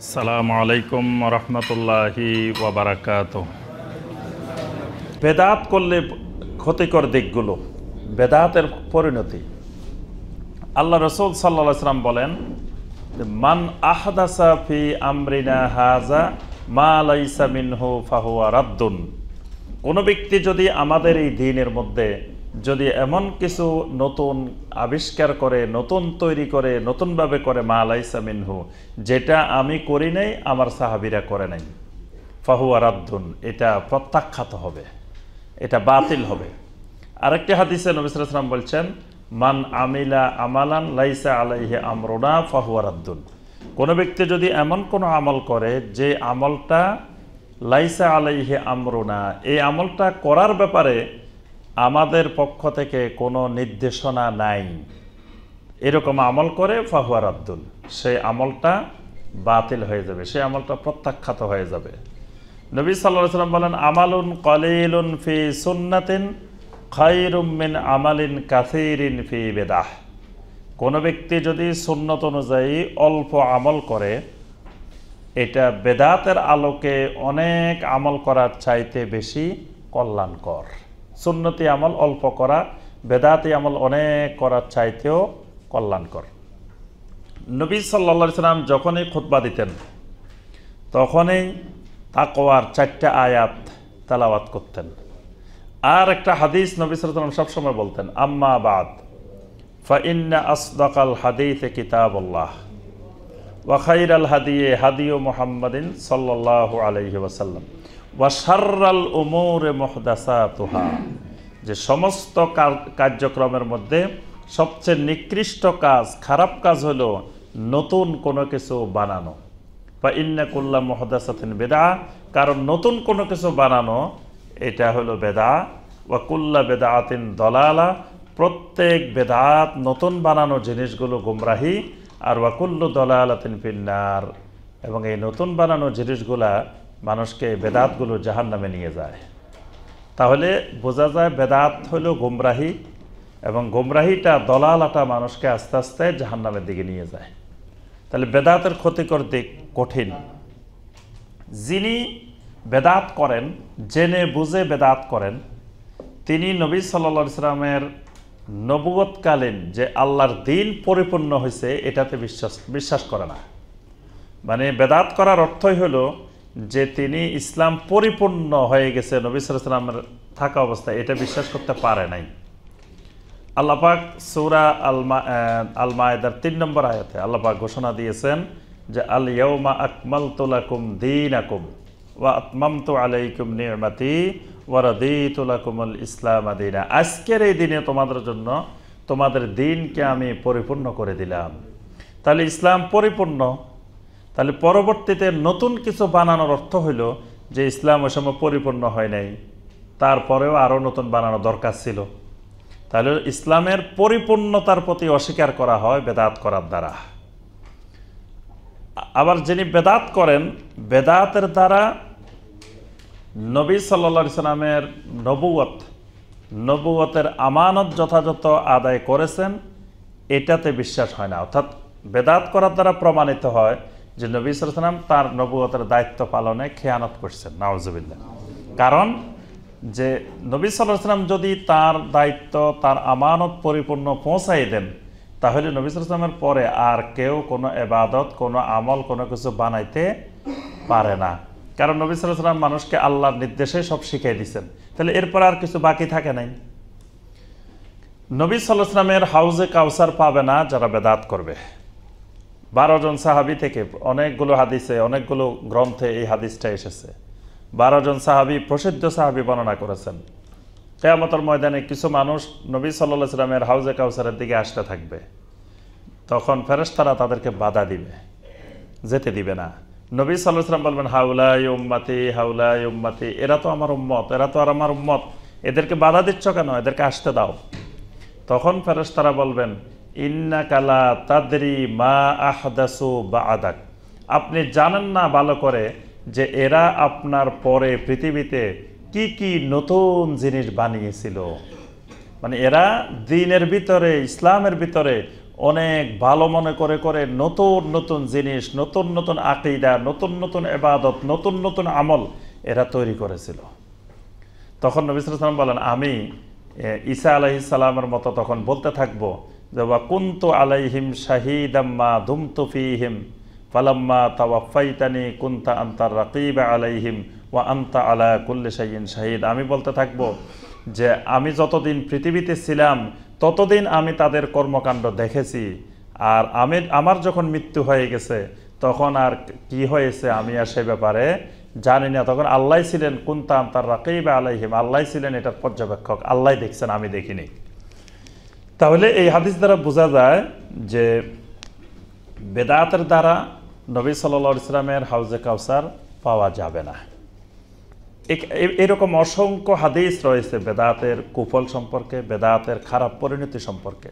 আসসালামু আলাইকুম রহমতুল্লাহি ওয়া বারাকাতুহু। বেদাত করলে ক্ষতিকর দিকগুলো, বেদাতের পরিণতি। আল্লাহ রাসূল সাল্লাল্লাহু আলাইহি ওয়াসাল্লাম বলেন, মান আহদাসা ফি আমরিনা হাযা মা লাইসা মিনহু ফাহুয়া রাদ্দুন। কোনো ব্যক্তি যদি আমাদের এই দ্বীনের মধ্যে যদি এমন কিছু নতুন আবিষ্কার করে, নতুন তৈরি করে, নতুনভাবে করে, মা লাইসা মিনহু, যেটা আমি করি নাই, আমার সাহাবীরা করে নাই, ফাহুয়া রাদ্দুন, এটা প্রত্যাখ্যাত হবে, এটা বাতিল হবে। আরেকটি হাদিসে নবী সাল্লাল্লাহু আলাইহি ওয়াসাল্লাম বলছেন, মান আমিলা আমালান লাইসা আলাইহি আমরুনা ফাহুয়া রাদ্দুন। কোনো ব্যক্তি যদি এমন কোনো আমল করে যে আমলটা লাইসা আলাইহি আমরুনা, এই আমলটা করার ব্যাপারে আমাদের পক্ষ থেকে কোনো নির্দেশনা নাই, এরকম আমল করে ফাহুয়া রাদ্দুন, সেই আমলটা বাতিল হয়ে যাবে, সেই আমলটা প্রত্যাখ্যাত হয়ে যাবে। নবী সাল্লাল্লাহু আলাইহি ওয়াসাল্লাম বলেন, আমালুন কলিলুন ফি সুন্নাতিন খায়রুম মিন আমালিন কাসীরিন ফি বিদআহ। কোনো ব্যক্তি যদি সুন্নত অনুযায়ী অল্প আমল করে, এটা বেদাতের আলোকে অনেক আমল করার চাইতে বেশি কল্যাণকর। সুন্নতি আমল অল্প করা বেদাতি আমল অনেক করার চাইতেও কল্যাণকর। নবী সাল্লাল্লাহু আলাইহি ওয়াসাল্লাম যখনই খুতবা দিতেন তখনই তাকওয়ার 4টা আয়াত তেলাওয়াত করতেন। আর একটা হাদিস নবী সাল্লাল্লাহু আলাইহি ওয়াসাল্লাম সবসময় বলতেন, আম্মা বাদ ফাইন্না আসদাকাল হাদিসে কিতাবুল্লাহ ওয়া খায়রাল হাদিয়ে হাদিয়ু মুহাম্মাদিন সাল্লাল্লাহু আলাইহি ওয়াসাল্লাম ওয়া শাররাল উমুরি মুহদাসাতুহা। যে সমস্ত কার্যক্রমের মধ্যে সবচেয়ে নিকৃষ্ট কাজ, খারাপ কাজ হলো নতুন কোনো কিছু বানানো। বা ইন্না কুল্লা মুহদাসাতিন বিদআহ, কারণ নতুন কোনো কিছু বানানো এটা হলো বেদা। ওয়া কুল্লা বেদাতিন দলালা, প্রত্যেক বেদাত নতুন বানানো জিনিসগুলো গুমরাহি। আর ওয়া কুল্লু দলালাতিন ফিন্নার, এবং এই নতুন বানানো জিনিসগুলা মানুষকে, বেদাতগুলো জাহান্নামে নিয়ে যায়। তাহলে বোঝা যায় বেদাত হলো গুমরাহি, এবং গুমরাহিটা, দলালাটা মানুষকে আস্তে আস্তে জাহান্নামের দিকে নিয়ে যায়। তাহলে বেদাতের ক্ষতিকর দিক কঠিন। যিনি বেদাত করেন, জেনে বুঝে বেদাত করেন, তিনি নবী সাল্লাল্লাহু আলাইহি ওয়াসাল্লামের নবুয়তকালীন যে আল্লাহর দ্বীন পরিপূর্ণ হয়েছে এটাতে বিশ্বাস করে না। মানে বেদাত করার অর্থই হলো যে তিনি ইসলাম পরিপূর্ণ হয়ে গেছে নবী সাল্লাল্লাহু আলাইহি ওয়াসাল্লামের থাকা অবস্থায়, এটা বিশ্বাস করতে পারে নাই। আল্লাহ পাক সূরা আল মায়েদার 3 নম্বর আয়াতে আল্লাহ পাক ঘোষণা দিয়েছেন যে আল ইয়াউমা আকমালতু লাকুম দীনাকুম ওয়া আতমামতু আলাইকুম নি'মাতি ওয়া রাদিতু লাকুমুল ইসলাম দীনা। আজকের এই দিনে তোমাদের জন্য তোমাদের দ্বীনকে আমি পরিপূর্ণ করে দিলাম। তাহলে ইসলাম পরিপূর্ণ। তাহলে পরবর্তীতে নতুন কিছু বানানোর অর্থ হইল যে ইসলাম ওই সময় পরিপূর্ণ হয় নাই, তারপরেও আরও নতুন বানানো দরকার ছিল। তাহলে ইসলামের পরিপূর্ণতার প্রতি অস্বীকার করা হয় বেদাত করার দ্বারা। আবার যিনি বেদাত করেন, বেদাতের দ্বারা নবী সাল্লাল্লাহু আলাইহি ওয়াসাল্লামের নবুয়তের আমানত যথাযথ আদায় করেছেন এটাতে বিশ্বাস হয় না। অর্থাৎ বেদাত করার দ্বারা প্রমাণিত হয় যে নবী সাল্লাল্লাহু আলাইহি ওয়াসাল্লাম তার নবুয়তের দায়িত্ব পালনে খেয়ানত করছেন, নাউজুবিল্লাহ। কারণ যে নবী সাল্লাল্লাহু আলাইহি ওয়াসাল্লাম যদি তার দায়িত্ব, তার আমানত পরিপূর্ণ পৌঁছাই দেন, তাহলে নবী সাল্লাল্লাহু আলাইহি ওয়াসাল্লামের পরে আর কেউ কোনো ইবাদত, কোনো আমল, কোনো কিছু বানাইতে পারে না। কারণ নবী সাল্লাল্লাহু আলাইহি ওয়াসাল্লাম মানুষকে আল্লাহর নির্দেশে সব শিখিয়ে দিয়েছেন। তাহলে এরপর আর কিছু বাকি থাকে নাই। নবী সাল্লাল্লাহু আলাইহি ওয়াসাল্লামের হাউজে কাউসার পাবে না যারা বেদাত করবে। 12 জন সাহাবী থেকে অনেকগুলো হাদিসে, অনেকগুলো গ্রন্থে এই হাদিসটা এসেছে। 12 জন সাহাবী, প্রসিদ্ধ সাহাবী বর্ণনা করেছেন, কিয়ামতের ময়দানে কিছু মানুষ নবী সাল্লাল্লাহু আলাইহি ওয়াসাল্লামের হাউজে কাউসারের দিকে আসতে থাকবে। তখন ফেরেশতারা তাদেরকে বাধা দিবে, যেতে দিবে না। নবী সাল্লাল্লাহু আলাইহি ওয়াসাল্লাম বলবেন, হাউলাই উম্মতি, হাউলাই উম্মতি, এরা তো আমার উম্মত, এরা তো আর আমার উম্মত, এদেরকে বাধা দিচ্ছ কেন, এদেরকে আসতে দাও। তখন ফেরেশতারা বলবেন, ইন্নাকা লা তাদরি মা আহদাসু বা'দাক, আপনি জানেন না ভালো করে যে এরা আপনার পরে পৃথিবীতে কি কি নতুন জিনিস বানিয়েছিল। মানে এরা দ্বীনের ভিতরে, ইসলামের ভিতরে অনেক ভালো মনে করে করে নতুন নতুন জিনিস, নতুন নতুন আকীদা, নতুন নতুন ইবাদত, নতুন নতুন আমল এরা তৈরি করেছিল। তখন নবী সাল্লাল্লাহু আলাইহি ওয়াসাল্লাম বলেন, আমি ঈসা আলাইহিস সালামের মতো তখন বলতে থাকবো যে ওয়া কুনতু আলাইহিম শাহীদাম মা দুমতু ফীহিম ফালাম্মা তাওয়াফাইতানি কুনতা আনতার রাকীবা আলাইহিম ওয়া আনতা আলা কুল্লি শাইইন শাহীদ। আমি বলতে থাকবো যে আমি যতদিন পৃথিবীতে ছিলাম ততদিন আমি তাদের কর্মকাণ্ড দেখেছি, আর আমার যখন মৃত্যু হয়ে গেছে তখন আর কি হয়েছে আমি আর সে ব্যাপারে জানি না। তখন আল্লাহ ছিলেন কুনতা আনতার রাকীবা আলাইহিম, আল্লাহ ছিলেন এটার পর্যবেক্ষক, আল্লাহ দেখছেন, আমি দেখিনি। তাহলে এই হাদিস দ্বারা বোঝা যায় যে বেদাতের দ্বারা নবী সাল্লাল্লাহু আলাইহি ওয়াসাল্লামের হাউজে কাউসার পাওয়া যাবে না। এরকম অসংখ্য হাদিস রয়েছে বেদাতের কুফল সম্পর্কে, বেদাতের খারাপ পরিণতি সম্পর্কে।